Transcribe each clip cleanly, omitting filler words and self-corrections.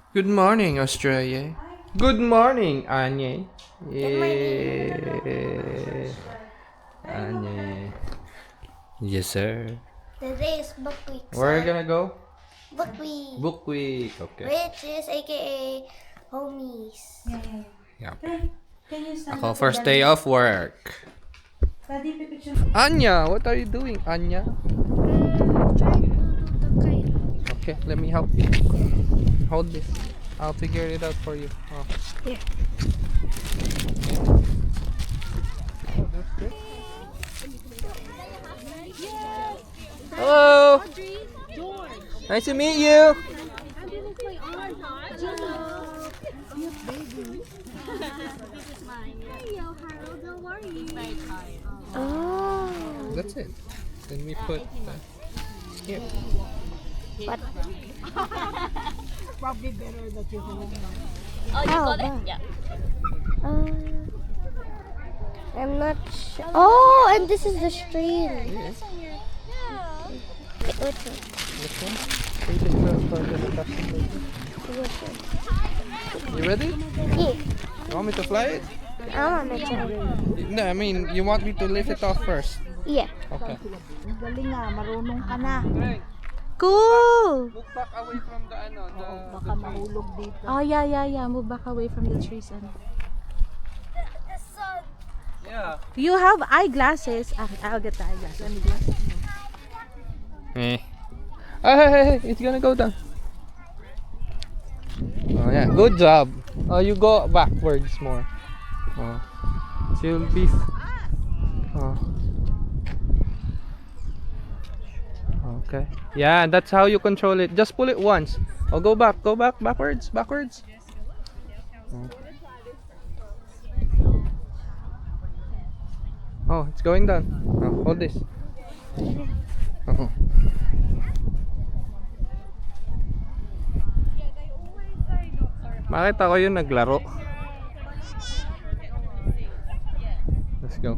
Good morning, Australia. Good morning, Anye. Yeah. Anye. Yes, sir. Today is book week. Where are you gonna go? Book week. Book week. Okay. Which is aka homies. Yeah. Can you stand Ako, up? first day of work. Daddy, picture. Anya, what are you doing, Anya? Try to do the kite. Okay, let me help you. Hold this. I'll figure it out for you. Oh. Here. Hello. Nice to meet you. Oh. That's it. Then we put here. What? Probably better that you hold on. Oh, you got it? Yeah. I'm not sure. Oh, and this is the string. Yes. Which one? This one. Take it for the production. Which one? You ready? Yeah. You want me to fly it? I want to try. No, I mean, you want me to lift it off first. Yeah. Okay. Galing nga, marunong ka na. Cool! Look back away from the Baka mahulog dito. Oh, yeah. Move back away from the trees. And... Yeah. You have eyeglasses. I'll get the eyeglasses. Let me glasses. Eh. Hey, it's gonna go down. Oh yeah, good job. Oh, you go backwards more. Oh. So you'll be. Oh. Okay. Yeah, that's how you control it. Just pull it once. Oh, go backwards. Oh. Oh, it's going down. Oh, hold this. Oh. Bakit ako yung naglaro? Let's go.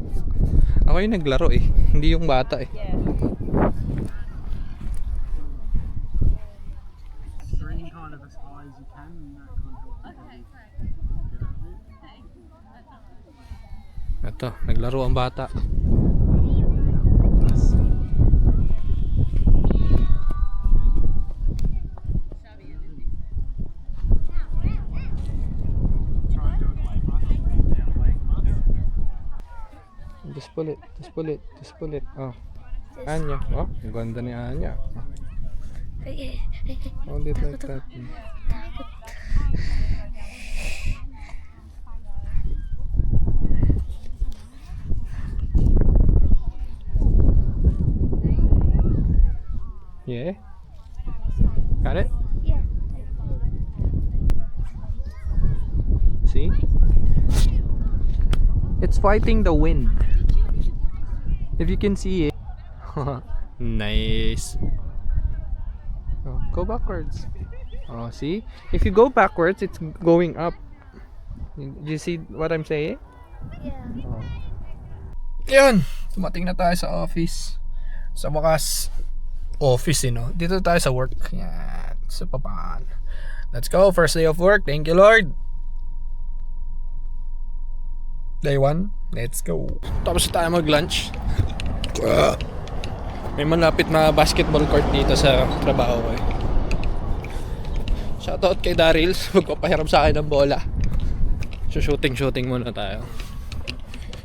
Ako yung naglaro eh. Hindi yung bata eh. Screen kind of as high as you can, and that kind of helps you get out of it. Ito, naglaro ang bata. Try and do it away from us, down away from us. Just pull it. Oh. Anya. Oh, ang ganda ni Anya. Oh. Hold it like that. Yeah. Got it? Yeah. See? It's fighting the wind. If you can see it. Nice. Oh, go backwards. Oh, see? If you go backwards, it's going up. Do you see what I'm saying? Yeah. Oh. Yun! Tumating na tayo sa office. Sa wakas, office dito tayo sa work. Yan. Sa papaan. Let's go. First day of work. Thank you, Lord. Day 1. Let's go. Tapos tayo mag-lunch. May malapit na basketball court dito sa trabaho ko eh. Shoutout kay Daryl. Magpapahiram sa akin ng bola. So shooting muna tayo.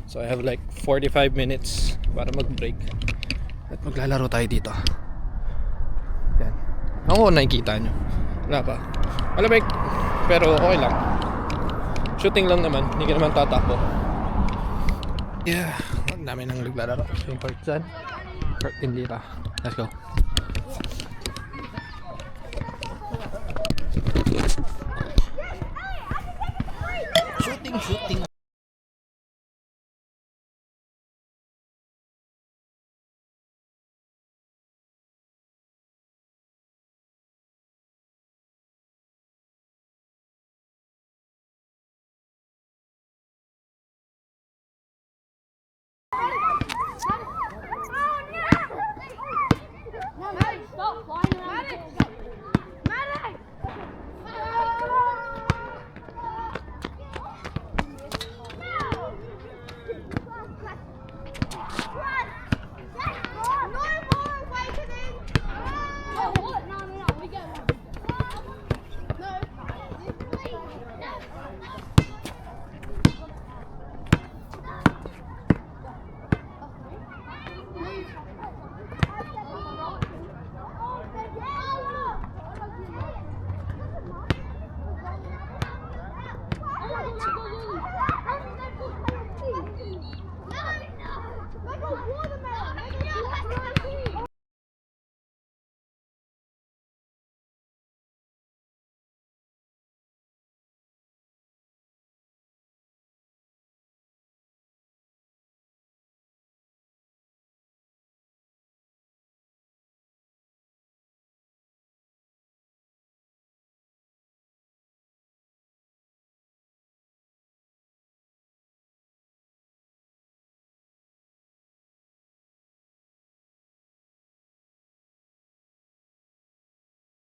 So I have like 45 minutes para mag-break. At maglalaro tayo dito. Yan. Ako nakikita nyo. Wala pa. Malamig. Pero okay lang. Shooting lang naman. Hindi ka naman tatakbo. Yeah. Ang dami nang naglalaro. Yung court dyan. Court din dito. Let's go. Shooting.